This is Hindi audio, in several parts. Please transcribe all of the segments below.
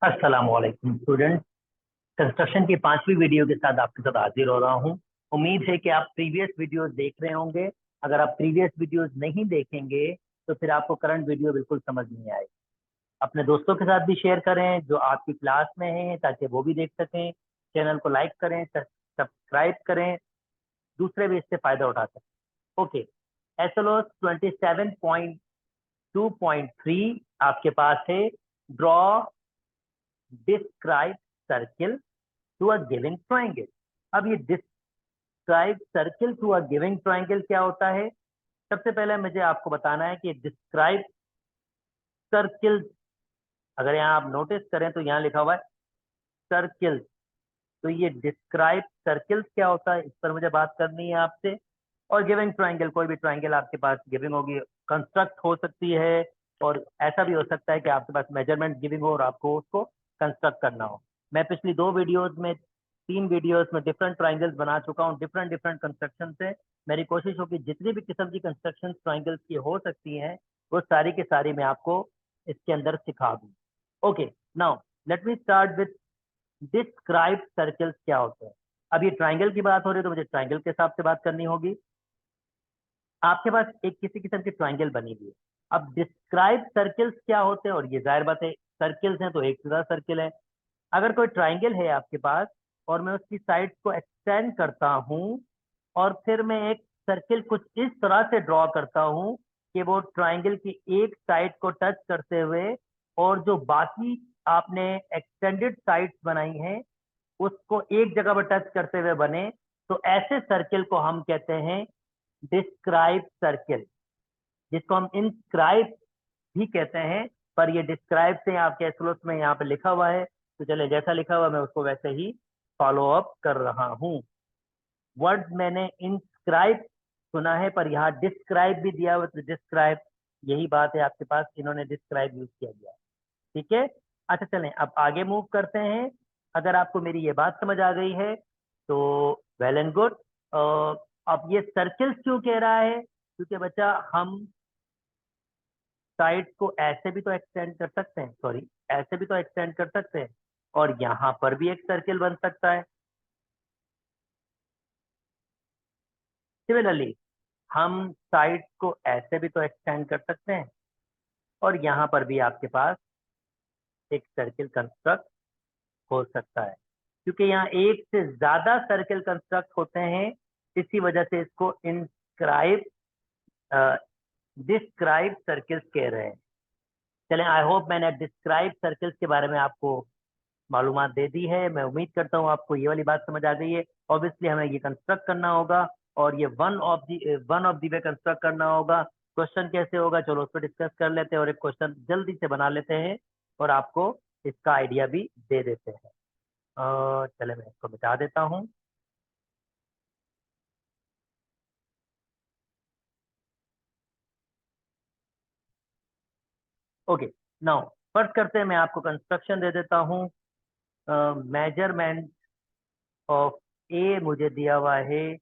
अस्सलामुअलैकुम स्टूडेंट। कंस्ट्रक्शन की पांचवी वीडियो के साथ आपके साथ हाजिर हो रहा हूं। उम्मीद है कि आप प्रीवियस वीडियोस देख रहे होंगे। अगर आप प्रीवियस वीडियोस नहीं देखेंगे तो फिर आपको करंट वीडियो बिल्कुल समझ नहीं आएगी। अपने दोस्तों के साथ भी शेयर करें जो आपकी क्लास में हैं ताकि वो भी देख सकें। चैनल को लाइक करें, सब्सक्राइब करें, दूसरे भी इससे फायदा उठा सकें। ओके, एसएलओ 27.2.3 आपके पास है। Draw describe circle to a giving triangle. अब ये describe circle to a giving triangle क्या होता है? सबसे पहले मुझे आपको बताना है कि डिस्क्राइब सर्किल, अगर यहाँ आप नोटिस करें तो यहाँ लिखा हुआ है सर्किल। तो ये डिस्क्राइब सर्किल्स क्या होता है, इस पर मुझे बात करनी है आपसे। और गिविंग ट्राइंगल, कोई भी ट्राइंगल आपके पास गिविंग होगी, कंस्ट्रक्ट हो सकती है। और ऐसा भी हो सकता है कि आपके पास मेजरमेंट गिविंग हो और आपको उसको कंस्ट्रक्ट करना हो। मैं पिछली तीन वीडियोस में डिफरेंट ट्राइंगल्स बना चुका हूँ, डिफरेंट डिफरेंट कंस्ट्रक्शन से। मेरी कोशिश होगी जितनी भी किस्म की कंस्ट्रक्शन ट्राइंगल्स की हो सकती हैं वो सारी की सारी मैं आपको इसके अंदर सिखा दूँ। Okay, now let me start with describe circles क्या होते हैं। अब ये ट्राइंगल की बात हो रही है तो मुझे ट्राइंगल के हिसाब से बात करनी होगी। आपके पास एक किसी किस्म की ट्राइंगल बनी हुई है। अब डिस्क्राइब सर्कल्स क्या होते हैं, और ये जाहिर बात है सर्कल्स हैं तो एक सीधा सर्किल है। अगर कोई ट्राइंगल है आपके पास और मैं उसकी साइड्स को एक्सटेंड करता हूं और फिर मैं एक सर्किल कुछ इस तरह से ड्रॉ करता हूं कि वो ट्राइंगल की एक साइड को टच करते हुए और जो बाकी आपने एक्सटेंडेड साइड्स बनाई हैं उसको एक जगह पर टच करते हुए बने, तो ऐसे सर्किल को हम कहते हैं डिस्क्राइब सर्किल, जिसको हम इंस्क्राइब भी कहते हैं। पर ये डिस्क्राइब से आपके एसएलओस में यहाँ पे लिखा हुआ है, तो चले जैसा लिखा हुआ मैं उसको वैसे ही फॉलो अप कर रहा हूँ। वर्ड मैंने इंस्क्राइब सुना है पर यहाँ डिस्क्राइब भी दिया हुआ, तो डिस्क्राइब यही बात है, आपके पास इन्होंने डिस्क्राइब यूज किया गया है। ठीक है, अच्छा चलें अब आगे मूव करते हैं। अगर आपको मेरी ये बात समझ आ गई है तो वेल एंड गुड। अब ये सर्किल्स क्यों कह रहा है? क्योंकि बच्चा हम साइड को ऐसे भी तो एक्सटेंड कर सकते हैं, सॉरी ऐसे भी तो एक्सटेंड कर सकते हैं, और यहाँ पर भी एक सर्किल बन सकता है। सिमिलरली हम साइड को ऐसे भी तो एक्सटेंड कर सकते हैं और यहाँ पर भी आपके पास एक सर्किल कंस्ट्रक्ट हो सकता है। क्योंकि यहाँ एक से ज्यादा सर्किल कंस्ट्रक्ट होते हैं, इसी वजह से इसको इंस्क्राइब डिस्क्राइब सर्किल्स कह रहे हैं। चलें, आई होप मैंने डिस्क्राइब सर्किल्स के बारे में आपको मालूमात दे दी है। मैं उम्मीद करता हूँ आपको ये वाली बात समझ आ गई है। ऑब्वियसली हमें ये कंस्ट्रक्ट करना होगा और ये one of the way construct करना होगा। क्वेश्चन कैसे होगा चलो उस पर डिस्कस कर लेते हैं और एक क्वेश्चन जल्दी से बना लेते हैं और आपको इसका आइडिया भी दे देते हैं। चले मैं इसको मिटा देता हूँ। ओके, नाउ फर्स्ट करते हैं, मैं आपको कंस्ट्रक्शन दे देता हूँ। मेजरमेंट ऑफ ए मुझे दिया हुआ है।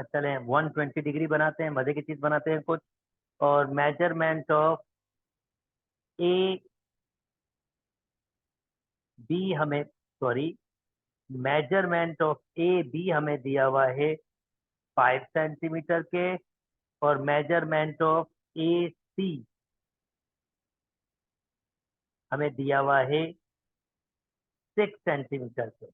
चलें 120 डिग्री बनाते हैं, मजे की चीज बनाते हैं कुछ। और मेजरमेंट ऑफ ए बी हमें, sorry, measurement of A B हमें दिया हुआ है 5 सेंटीमीटर के, और मेजरमेंट ऑफ ए सी हमें दिया हुआ है 6 सेंटीमीटर के,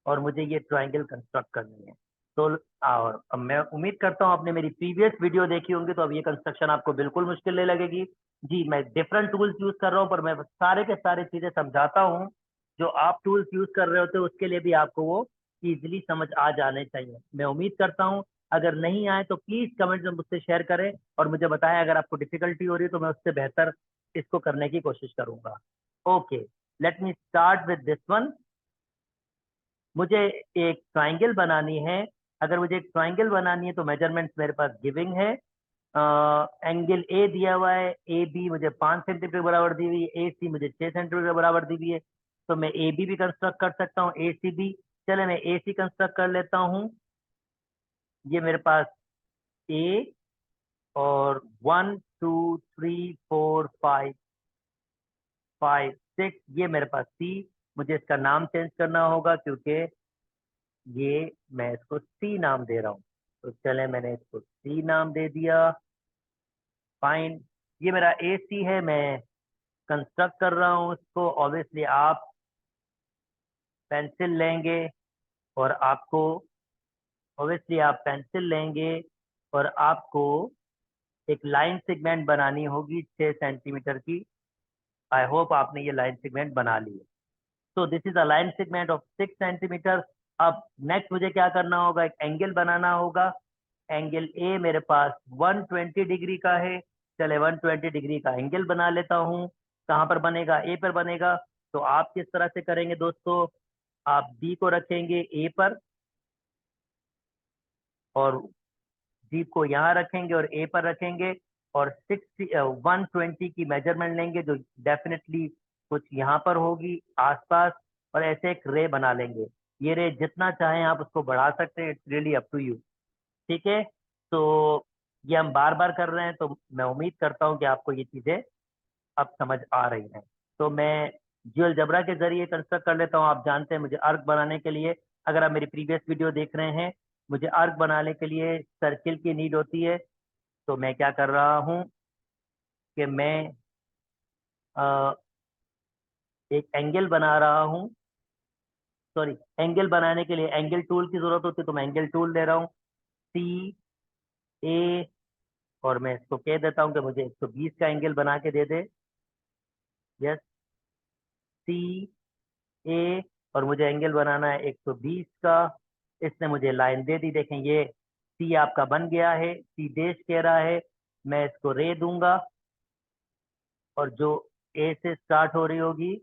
और मुझे ये ट्राइंगल कंस्ट्रक्ट करनी है। तो और अब मैं उम्मीद करता हूँ आपने मेरी प्रीवियस वीडियो देखी होंगी, तो अब ये कंस्ट्रक्शन आपको बिल्कुल मुश्किल नहीं लगेगी। जी, मैं डिफरेंट टूल्स यूज कर रहा हूँ पर मैं सारे के सारे चीजें समझाता हूँ। जो आप टूल्स यूज कर रहे होते हो उसके लिए भी आपको वो इजीली समझ आ जाने चाहिए। मैं उम्मीद करता हूँ, अगर नहीं आए तो प्लीज कमेंट में मुझसे शेयर करें और मुझे बताएं। अगर आपको डिफिकल्टी हो रही है तो मैं उससे बेहतर इसको करने की कोशिश करूंगा। Okay, let me start with this one. मुझे एक ट्राइंगल बनानी है। अगर मुझे एक ट्राइंगल बनानी है तो मेजरमेंट्स मेरे पास गिविंग है। एंगल ए दिया हुआ है, ए बी मुझे 5 सेंटीमीटर बराबर दी हुई है, ए सी मुझे 6 सेंटीमीटर बराबर दी हुई है। तो मैं ए बी भी कंस्ट्रक्ट कर सकता हूँ, ए सी भी। चले मैं ए सी कंस्ट्रक्ट कर लेता हूँ। ये मेरे पास ए और 1 2 3 4 5 6, ये मेरे पास सी, मुझे इसका नाम चेंज करना होगा क्योंकि ये मैं इसको सी नाम दे रहा हूँ। तो चले मैंने इसको सी नाम दे दिया। फाइन, ये मेरा ए सी है, मैं कंस्ट्रक्ट कर रहा हूँ इसको। ऑब्वियसली आप पेंसिल लेंगे और आपको और आपको एक लाइन सेगमेंट बनानी होगी 6 सेंटीमीटर की। आई होप आपने ये लाइन सेगमेंट बना ली है। तो this is a line segment of 6 centimetre. अब नेक्स्ट मुझे क्या करना होगा, एक एंगल बनाना होगा। एंगल ए मेरे पास 120 डिग्री का है। चले 120 डिग्री का एंगल बना लेता हूँ। कहाँ पर बनेगा, ए पर बनेगा। तो आप किस तरह से करेंगे दोस्तों, आप बी को रखेंगे ए पर और डी को यहाँ रखेंगे और ए पर रखेंगे और 120 की मेजरमेंट लेंगे जो डेफिनेटली कुछ यहाँ पर होगी आसपास, और ऐसे एक रे बना लेंगे। ये रे जितना चाहें आप उसको बढ़ा सकते हैं, it's really up to you. ठीक है, तो ये हम बार बार कर रहे हैं, तो मैं उम्मीद करता हूँ कि आपको ये चीजें अब समझ आ रही हैं। तो मैं जियोजेब्रा के जरिए कंस्ट्रक्ट कर लेता हूँ। आप जानते हैं मुझे आर्क बनाने के लिए, अगर आप मेरी प्रीवियस वीडियो देख रहे हैं, मुझे आर्क बनाने के लिए सर्किल की नीड होती है। तो मैं क्या कर रहा हूँ कि मैं अ, एक एंगल बना रहा हूँ। सॉरी, एंगल बनाने के लिए एंगल टूल की जरूरत होती है, तो मैं एंगल टूल ले रहा हूँ। सी ए, और मैं इसको कह देता हूँ कि मुझे 120 का एंगल बना के दे दे। यस, सी ए, और मुझे एंगल बनाना है 120 का। इसने मुझे लाइन दे दी, देखें ये सी आपका बन गया है। सी देश कह रहा है, मैं इसको रे दूंगा और जो ए से स्टार्ट हो रही होगी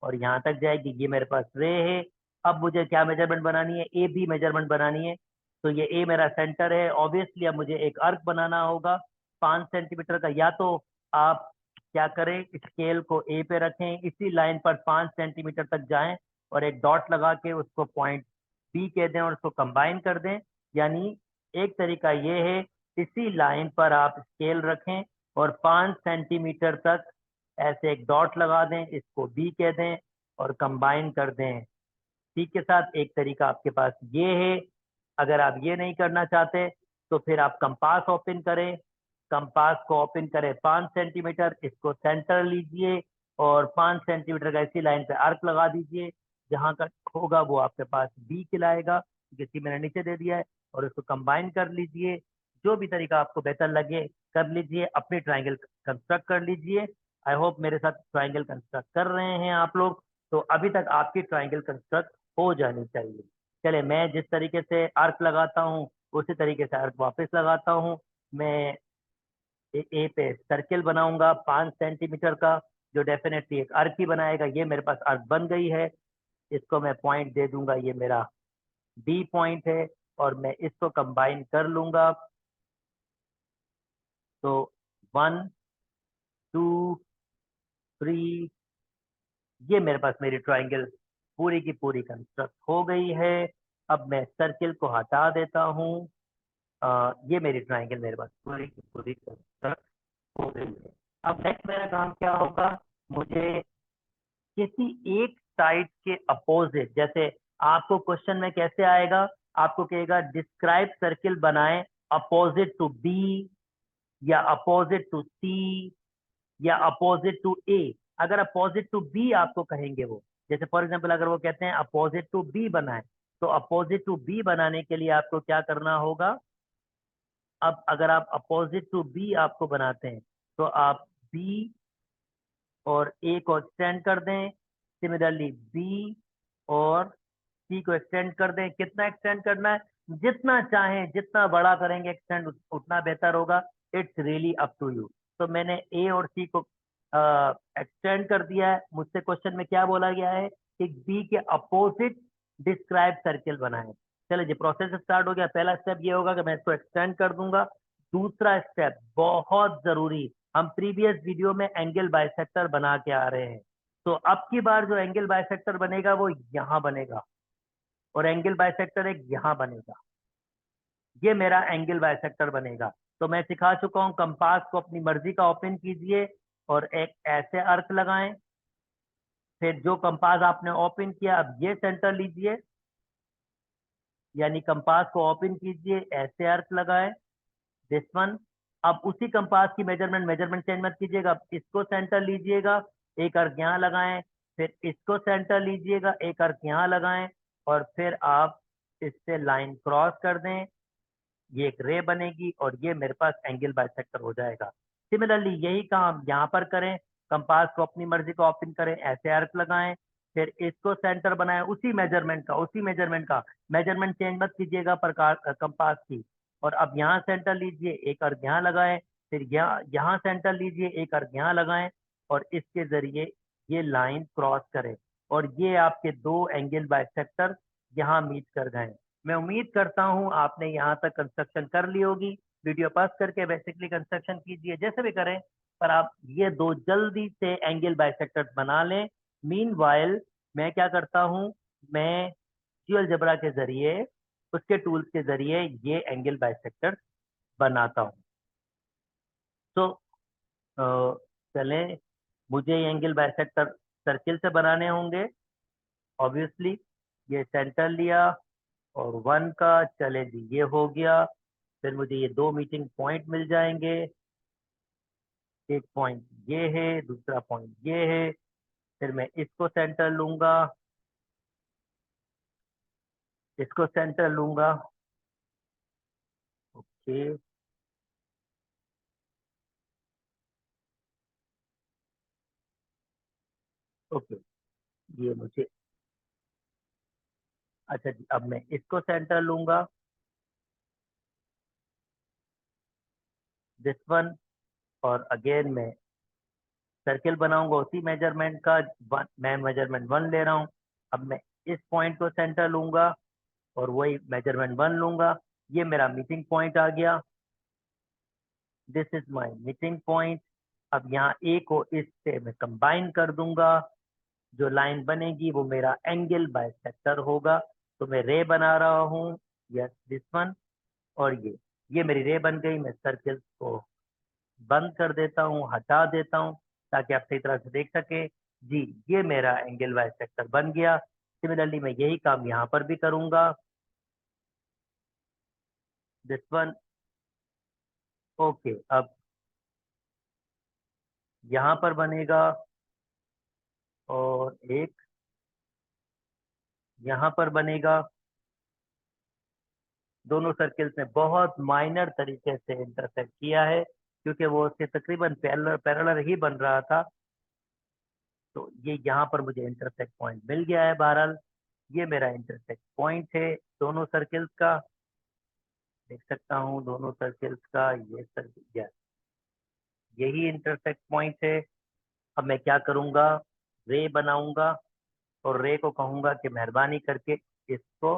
और यहाँ तक जाएगी, ये मेरे पास रे है। अब मुझे क्या मेजरमेंट बनानी है, ए बी मेजरमेंट बनानी है। तो ये ए मेरा सेंटर है। ऑब्वियसली अब मुझे एक अर्क बनाना होगा 5 सेंटीमीटर का। या तो आप क्या करें, स्केल को ए पे रखें, इसी लाइन पर 5 सेंटीमीटर तक जाएं और एक डॉट लगा के उसको पॉइंट बी कह दें और उसको कंबाइन कर दें। यानी एक तरीका ये है, इसी लाइन पर आप स्केल रखें और 5 सेंटीमीटर तक ऐसे एक डॉट लगा दें, इसको बी कह दें और कंबाइन कर दें। सी के साथ एक तरीका आपके पास ये है। अगर आप ये नहीं करना चाहते तो फिर आप कंपास ओपन करें। कंपास को ओपन करें 5 सेंटीमीटर, इसको सेंटर लीजिए और 5 सेंटीमीटर का इसी लाइन पे आर्क लगा दीजिए। जहां का होगा वो आपके पास बी खिलाएगा, क्योंकि मैंने नीचे दे दिया है। और इसको कंबाइन कर लीजिए। जो भी तरीका आपको बेहतर लगे कर लीजिए, अपनी ट्राइंगल कंस्ट्रक्ट कर लीजिए। आई होप मेरे साथ ट्राइंगल कंस्ट्रक्ट कर रहे हैं आप लोग। तो अभी तक आपकी ट्राइंगल कंस्ट्रक्ट हो जानी चाहिए। चले, मैं जिस तरीके से आर्क लगाता हूँ उसी तरीके से आर्क वापस लगाता हूँ। मैं ए पे सर्किल बनाऊंगा 5 सेंटीमीटर का, जो डेफिनेटली एक आर्क ही बनाएगा। ये मेरे पास आर्क बन गई है। इसको मैं पॉइंट दे दूंगा, ये मेरा बी पॉइंट है और मैं इसको कंबाइन कर लूंगा। तो 1 2 3, ये मेरे पास मेरी ट्राइंगल पूरी की पूरी कंस्ट्रक्ट हो गई है। अब मैं सर्किल को हटा देता हूँ। ये मेरी ट्राइंगल मेरे पास पूरी की पूरी कंस्ट्रक्ट हो गई है। अब नेक्स्ट मेरा काम क्या होगा, मुझे किसी एक साइड के अपोजिट, जैसे आपको क्वेश्चन में कैसे आएगा, आपको कहेगा डिस्क्राइब सर्किल बनाएं अपोजिट टू बी या अपोजिट टू सी या अपोजिट टू ए। अगर अपोजिट टू बी आपको कहेंगे वो, जैसे फॉर एग्जांपल अगर वो कहते हैं अपोजिट टू बी बनाएं, तो अपोजिट टू बी बनाने के लिए आपको क्या करना होगा। अब अगर आप अपोजिट टू बी आपको बनाते हैं तो आप बी और ए को एक्सटेंड कर दें। सिमिलरली बी और सी को एक्सटेंड कर दें। कितना एक्सटेंड करना है, जितना चाहें, जितना बड़ा करेंगे एक्सटेंड उतना बेहतर होगा। It's really up to you. तो मैंने ए और सी को एक्सटेंड कर दिया है। मुझसे क्वेश्चन में क्या बोला गया है कि बी के अपोजिट डिस्क्राइब सर्किल बनाएं। चलो जी, प्रोसेस स्टार्ट हो गया। पहला स्टेप ये होगा कि मैं इसको एक्सटेंड कर दूंगा। दूसरा स्टेप बहुत जरूरी, हम प्रीवियस वीडियो में एंगल बाइसेक्टर बना के आ रहे हैं। तो अब की बार जो एंगल बाइसेक्टर बनेगा वो यहाँ बनेगा और एंगल बाइसेक्टर एक यहाँ बनेगा। ये मेरा एंगल बाइसेक्टर बनेगा। तो मैं सिखा चुका हूँ, कंपास को अपनी मर्जी का ओपन कीजिए और एक ऐसे अर्क लगाएं फिर जो कंपास आपने ओपन किया, अब ये सेंटर लीजिए, यानी कंपास को ओपन कीजिए, ऐसे अर्क लगाए, दिस वन। अब उसी कंपास की मेजरमेंट चेंज मत कीजिएगा, अब इसको सेंटर लीजिएगा, एक अर्क यहाँ लगाएं, फिर इसको सेंटर लीजिएगा, एक अर्क यहाँ लगाएं, और फिर आप इससे लाइन क्रॉस कर दें, ये एक रे बनेगी और ये मेरे पास एंगल बाइसेक्टर हो जाएगा। सिमिलरली यही काम यहाँ पर करें, कंपास को अपनी मर्जी का ओपन करें, ऐसे अर्क लगाएं, फिर इसको सेंटर बनाएं, उसी मेजरमेंट का मेजरमेंट चेंज मत कीजिएगा पर कंपास की। और अब यहाँ सेंटर लीजिए, एक अर्क यहाँ लगाएं, फिर यहाँ सेंटर लीजिए, एक अर्क यहाँ लगाएं, और इसके जरिए ये लाइन क्रॉस करें, और ये आपके दो एंगल बाइसेक्टर यहाँ मीट कर गए। मैं उम्मीद करता हूं आपने यहाँ तक कंस्ट्रक्शन कर ली होगी। वीडियो पॉज करके बेसिकली कंस्ट्रक्शन कीजिए, जैसे भी करें, पर आप ये दो जल्दी से एंगल बाइसेक्टर्स बना लें। मीनवाइल मैं क्या करता हूं, मैं जियोजेब्रा के जरिए, उसके टूल्स के जरिए ये एंगल बाइसेक्टर्स बनाता हूं। तो चलें, मुझे ये एंगल बाइसेक्टर सर्किल से बनाने होंगे ऑब्वियसली। ये सेंटर लिया और वन का, चले जी ये हो गया। फिर मुझे ये दो मीटिंग पॉइंट मिल जाएंगे, एक पॉइंट ये है, दूसरा पॉइंट ये है। फिर मैं इसको सेंटर लूंगा, इसको सेंटर लूंगा, ओके ओके। ये मुझे, अच्छा जी, अब मैं इसको सेंटर लूंगा, दिस वन, और अगेन मैं सर्किल बनाऊंगा उसी मेजरमेंट का, मैं मेजरमेंट वन ले रहा हूँ। अब मैं इस पॉइंट को सेंटर लूंगा और वही मेजरमेंट वन लूंगा, ये मेरा मीटिंग पॉइंट आ गया, this is my meeting point. अब यहाँ ए को इससे मैं कंबाइन कर दूंगा, जो लाइन बनेगी वो मेरा एंगल बाइसेक्टर होगा। तो मैं रे बना रहा हूँ, यस दिस वन, और ये मेरी रे बन गई। मैं सर्किल को बंद कर देता हूँ, हटा देता हूँ, ताकि आप सही तरह से देख सके। जी, ये मेरा एंगल बाइसेक्टर बन गया। सिमिलरली मैं यही काम यहाँ पर भी करूंगा, दिस वन, ओके। अब यहाँ पर बनेगा, और एक यहाँ पर बनेगा। दोनों सर्किल्स ने बहुत माइनर तरीके से इंटरसेक्ट किया है, क्योंकि वो उसके तकरीबन पैरेलल पैरेलल ही बन रहा था। तो ये यहाँ पर मुझे इंटरसेक्ट पॉइंट मिल गया है। बहरहाल ये मेरा इंटरसेक्ट पॉइंट है दोनों सर्किल्स का, देख सकता हूँ दोनों सर्किल्स का, ये सर्किल, यही इंटरसेक्ट पॉइंट है। अब मैं क्या करूँगा, रे बनाऊंगा और रे को कहूंगा कि मेहरबानी करके इसको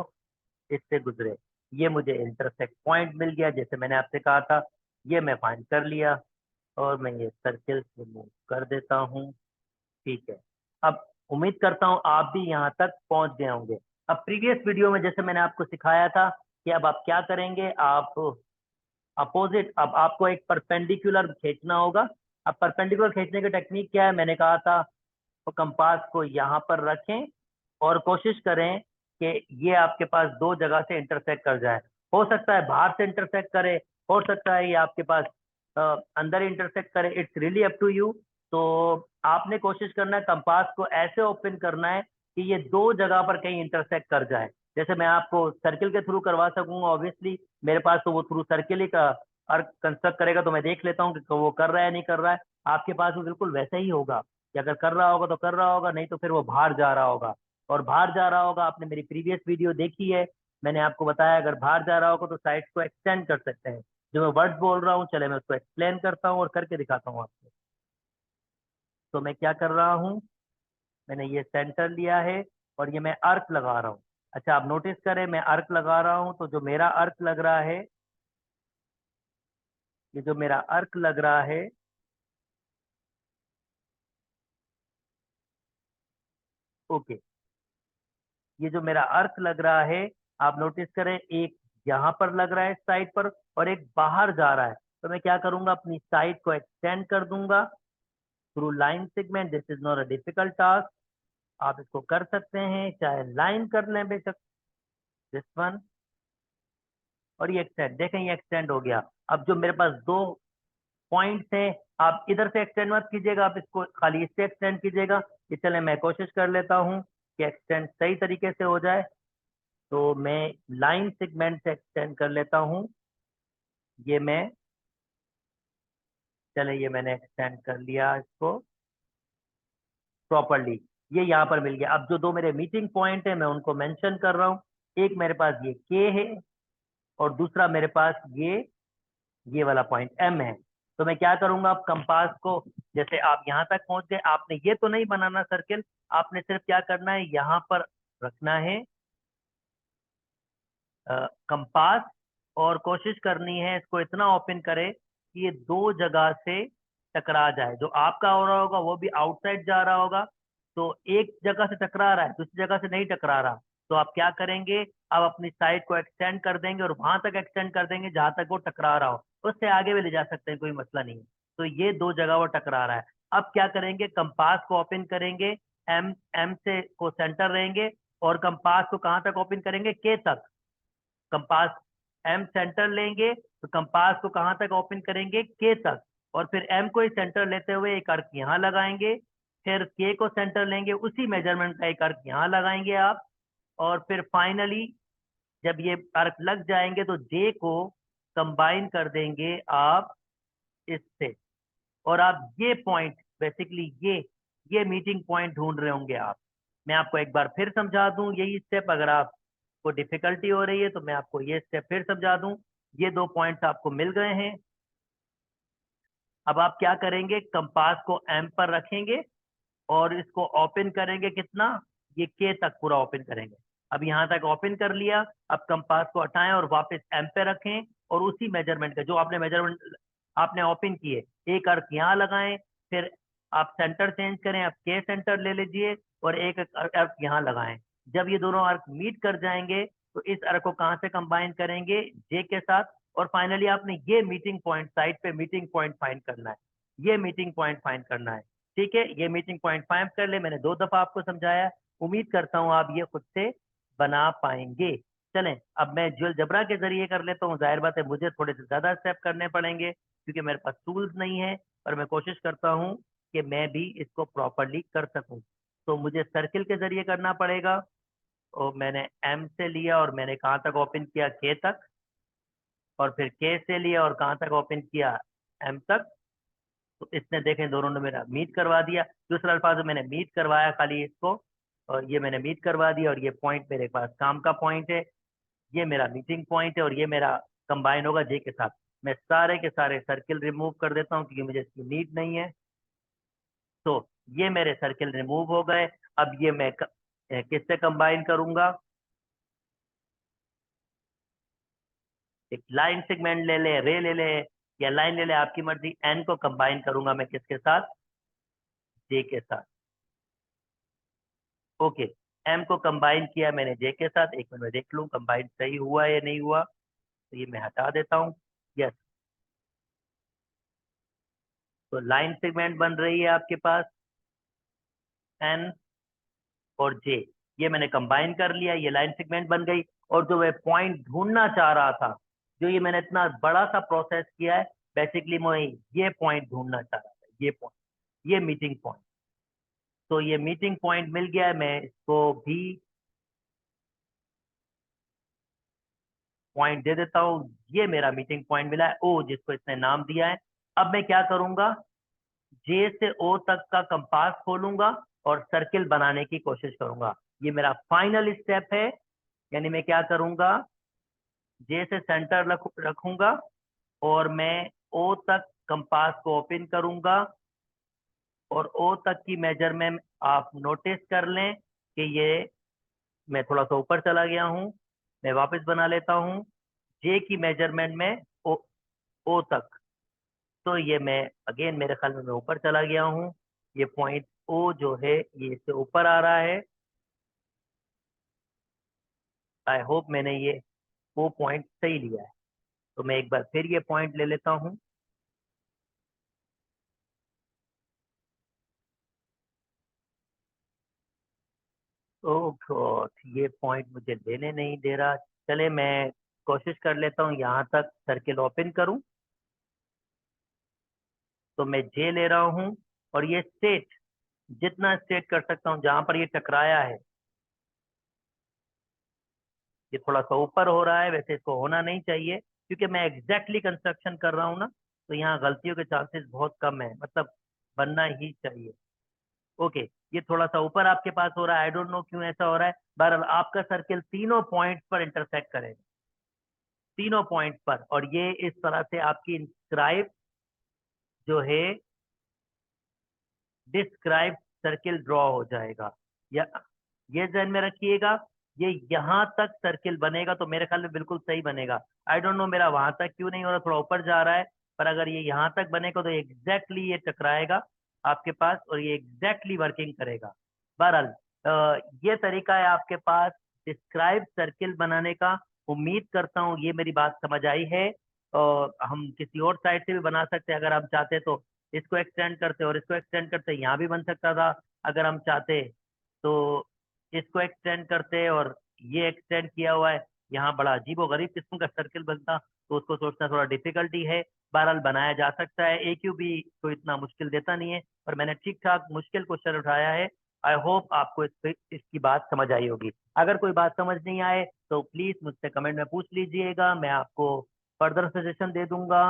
इससे गुजरे। ये मुझे इंटरसेक्ट पॉइंट मिल गया, जैसे मैंने आपसे कहा था। ये मैं फाइंड कर लिया, और मैं ये सर्किल से मूव कर देता हूँ, ठीक है। अब उम्मीद करता हूँ आप भी यहाँ तक पहुंच गए होंगे। अब प्रीवियस वीडियो में जैसे मैंने आपको सिखाया था कि अब आप क्या करेंगे, आप अपोजिट, अब आपको एक परपेंडिकुलर खींचना होगा। अब परपेंडिकुलर खींचने की टेक्निक क्या है, मैंने कहा था, तो कंपास को यहाँ पर रखें और कोशिश करें कि ये आपके पास दो जगह से इंटरसेक्ट कर जाए। हो सकता है बाहर से इंटरसेक्ट करे, हो सकता है ये आपके पास अंदर इंटरसेक्ट करे, it's really up to you. तो आपने कोशिश करना है कंपास को ऐसे ओपन करना है कि ये दो जगह पर कहीं इंटरसेक्ट कर जाए। जैसे मैं आपको सर्किल के थ्रू करवा सकूंगा, ऑब्वियसली मेरे पास तो वो थ्रू सर्किल ही का अर्क कंस्ट्रक्ट करेगा, तो मैं देख लेता हूँ कि वो कर रहा है नहीं कर रहा है। आपके पास भी बिल्कुल वैसा ही होगा कि अगर कर रहा होगा तो कर रहा होगा, नहीं तो फिर वो बाहर जा रहा होगा। और बाहर जा रहा होगा, आपने मेरी प्रीवियस वीडियो देखी है, मैंने आपको बताया अगर बाहर जा रहा होगा तो साइड्स को एक्सटेंड कर सकते हैं। जो मैं वर्ड्स बोल रहा हूँ, चले मैं उसको एक्सप्लेन करता हूँ और करके दिखाता हूँ आपको। तो मैं क्या कर रहा हूँ, मैंने ये सेंटर लिया है और ये मैं अर्क लगा रहा हूँ। अच्छा, आप नोटिस करें, मैं अर्क लगा रहा हूँ, तो जो मेरा अर्क लग रहा है, ये जो मेरा अर्क लग रहा है, ओके, ये जो मेरा अर्क लग रहा है, आप नोटिस करें, एक यहाँ पर लग रहा है साइड पर और एक बाहर जा रहा है। तो मैं क्या करूंगा, अपनी साइड को एक्सटेंड कर दूंगा through line segment. This is not a difficult task. आप इसको कर सकते हैं, चाहे लाइन कर लें बेशक, दिस वन, और ये एक्सटेंड, देखें ये एक्सटेंड हो गया। अब जो मेरे पास दो पॉइंट्स हैं, आप इधर से एक्सटेंड मत कीजिएगा, आप इसको खाली इससे एक्सटेंड कीजिएगा। ये चले मैं कोशिश कर लेता हूँ कि एक्सटेंड सही तरीके से हो जाए। तो मैं लाइन सेगमेंट से एक्सटेंड कर लेता हूँ। ये मैं, चले ये मैंने एक्सटेंड कर लिया इसको प्रॉपरली, ये यहाँ पर मिल गया। अब जो दो मेरे मीटिंग पॉइंट है मैं उनको मेंशन कर रहा हूँ। एक मेरे पास ये के है और दूसरा मेरे पास ये वाला पॉइंट एम है। तो मैं क्या करूंगा, अब कंपास को, जैसे आप यहाँ तक पहुंच गए, आपने ये तो नहीं बनाना सर्किल, आपने सिर्फ क्या करना है, यहाँ पर रखना है कंपास, और कोशिश करनी है इसको इतना ओपन करे कि ये दो जगह से टकरा जाए। जो आपका हो रहा होगा वो भी आउटसाइड जा रहा होगा, तो एक जगह से टकरा रहा है, दूसरी जगह से नहीं टकरा रहा। तो आप क्या करेंगे, आप अपनी साइड को एक्सटेंड कर देंगे और वहां तक एक्सटेंड कर देंगे जहां तक वो टकरा रहा हो, उससे आगे भी ले जा सकते हैं, कोई मसला नहीं है। तो ये दो जगह वो टकरा रहा है। अब क्या करेंगे, कंपास को ओपन करेंगे, एम एम से को सेंटर रहेंगे, और कंपास को कहां तक ओपन करेंगे, के तक। कंपास एम सेंटर लेंगे तो कंपास को कहां तक ओपन करेंगे, के तक, और फिर एम को ही सेंटर लेते हुए एक अर्क यहाँ लगाएंगे, फिर के को सेंटर लेंगे, उसी मेजरमेंट का एक अर्क यहाँ लगाएंगे आप, और फिर फाइनली जब ये अर्क लग जाएंगे तो जे को कंबाइन कर देंगे आप इससे, और आप ये पॉइंट बेसिकली ये मीटिंग पॉइंट ढूंढ रहे होंगे आप। मैं आपको एक बार फिर समझा दूं यही स्टेप, अगर आपको डिफिकल्टी हो रही है तो मैं आपको ये स्टेप फिर समझा दूं। ये दो पॉइंट्स आपको मिल गए हैं। अब आप क्या करेंगे, कंपास को एम पर रखेंगे और इसको ओपन करेंगे कितना, ये के तक पूरा ओपन करेंगे। अब यहाँ तक ओपन कर लिया, अब कंपास को हटाएं और वापस एम पे रखें, और उसी मेजरमेंट का जो आपने मेजरमेंट आपने ओपन किए, एक अर्क यहाँ लगाएं, फिर आप सेंटर चेंज करें, आप के सेंटर ले लीजिए और एक अर्क यहाँ लगाएं। जब ये दोनों अर्क मीट कर जाएंगे तो इस अर्क को कहाँ से कंबाइन करेंगे, जे के साथ, और फाइनली आपने ये मीटिंग पॉइंट, साइड पे मीटिंग पॉइंट फाइंड करना है, ये मीटिंग पॉइंट फाइंड करना है। ठीक है, ये मीटिंग पॉइंट फाइंड कर ले, मैंने 2 दफा आपको समझाया, उम्मीद करता हूँ आप ये खुद से बना पाएंगे। चलें, अब मैं ज्वेल जबरा के जरिए कर लेता हूँ। जाहिर बात है मुझे थोड़े से ज्यादा स्टेप करने पड़ेंगे क्योंकि मेरे पास टूल्स नहीं है, पर मैं कोशिश करता हूँ कि मैं भी इसको प्रॉपरली कर सकूं। तो मुझे सर्किल के जरिए करना पड़ेगा, और मैंने एम से लिया और मैंने कहाँ तक ओपन किया, के तक, और फिर के से लिया और कहाँ तक ओपन किया, एम तक। तो इसने देखें दोनों ने मेरा मीट करवा दिया। दूसरा अल्फाज में मैंने मीट करवाया खाली इसको, और ये मैंने मीट करवा दिया, और ये पॉइंट मेरे पास काम का पॉइंट है, ये मेरा मीटिंग पॉइंट है, और ये मेरा कंबाइन होगा जे के साथ। मैं सारे के सारे सर्किल रिमूव कर देता हूँ क्योंकि मुझे इसकी नीड नहीं है। तो ये मेरे सर्किल रिमूव हो गए। अब ये मैं किससे कंबाइन करूंगा, एक लाइन सेगमेंट ले ले, रे ले ले, या लाइन ले ले, आपकी मर्जी। एन को कंबाइन करूंगा मैं किसके साथ, जे के साथ। ओके, एम को कंबाइन किया मैंने जे के साथ। एक मिनट में देख लूं कंबाइन सही हुआ या नहीं हुआ, तो ये मैं हटा देता हूँ। यस, तो लाइन सेगमेंट बन रही है आपके पास, एन और जे, ये मैंने कंबाइन कर लिया, ये लाइन सेगमेंट बन गई। और जो मैं पॉइंट ढूंढना चाह रहा था, जो ये मैंने इतना बड़ा सा प्रोसेस किया है, बेसिकली मैं ये पॉइंट ढूंढना चाह रहा था, ये पॉइंट, ये मीटिंग पॉइंट। तो ये मीटिंग पॉइंट मिल गया है, मैं इसको भी पॉइंट दे देता हूँ। ये मेरा मीटिंग पॉइंट मिला है, ओ जिसको इसने नाम दिया है। अब मैं क्या करूंगा, जे से ओ तक का कंपास खोलूंगा और सर्किल बनाने की कोशिश करूंगा। ये मेरा फाइनल स्टेप है। यानी मैं क्या करूंगा, जे से सेंटर रखूंगा और मैं ओ तक कंपास को ओपन करूंगा, और ओ तक की मेजरमेंट आप नोटिस कर लें कि ये, मैं थोड़ा सा ऊपर चला गया हूँ, मैं वापस बना लेता हूँ। जे की मेजरमेंट में ओ तक, तो ये मैं अगेन मेरे ख्याल में मैं ऊपर चला गया हूँ। ये पॉइंट ओ जो है ये इससे ऊपर आ रहा है। आई होप मैंने ये वो पॉइंट सही लिया है। तो मैं एक बार फिर ये पॉइंट ले लेता हूँ। ओह गॉड, ये पॉइंट मुझे लेने नहीं दे रहा। चले मैं कोशिश कर लेता हूँ यहाँ तक सर्किल ओपन करूँ। तो मैं जे ले रहा हूँ और ये स्टेट, जितना स्टेट कर सकता हूँ जहां पर ये टकराया है, ये थोड़ा सा ऊपर हो रहा है, वैसे इसको होना नहीं चाहिए क्योंकि मैं एग्जैक्टली कंस्ट्रक्शन कर रहा हूँ ना, तो यहाँ गलतियों के चांसेस बहुत कम है, मतलब बनना ही चाहिए। ओके, ये थोड़ा सा ऊपर आपके पास हो रहा है, आई डोंट नो क्यों ऐसा हो रहा है। बहरहाल आपका सर्किल तीनों पॉइंट पर इंटरसेक्ट करेगा, तीनों पॉइंट पर, और ये इस तरह से आपकी इंस्क्राइब जो है डिस्क्राइब सर्किल ड्रॉ हो जाएगा। या ये ध्यान में रखिएगा, ये यहाँ तक सर्किल बनेगा तो मेरे ख्याल में बिल्कुल सही बनेगा। आई डोंट नो मेरा वहां तक क्यों नहीं हो रहा, थोड़ा ऊपर जा रहा है, पर अगर ये यहाँ तक बनेगा तो एग्जैक्टली ये टकराएगा आपके पास और ये एग्जैक्टली वर्किंग करेगा। बहरहाल ये तरीका है आपके पास डिस्क्राइब सर्किल बनाने का। उम्मीद करता हूँ ये मेरी बात समझ आई है। और हम किसी और साइड से भी बना सकते हैं अगर आप चाहते तो, इसको एक्सटेंड करते और इसको एक्सटेंड करते, यहाँ भी बन सकता था अगर हम चाहते तो। इसको एक्सटेंड करते और ये एक्सटेंड किया हुआ है, यहाँ बड़ा अजीब और गरीब किस्म का सर्किल बनता, तो उसको सोचना थोड़ा डिफिकल्टी है। बहरहाल बनाया जा सकता है, ए क्यू बी तो इतना मुश्किल देता नहीं है, पर मैंने ठीक ठाक मुश्किल क्वेश्चन उठाया है। आई होप आपको इसकी बात समझ आई होगी। अगर कोई बात समझ नहीं आए तो प्लीज मुझसे कमेंट में पूछ लीजिएगा, मैं आपको फर्दर सजेशन दे दूंगा।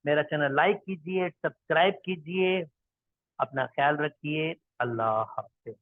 मेरा चैनल लाइक कीजिए, सब्सक्राइब कीजिए, अपना ख्याल रखिए। अल्लाह हाफिज।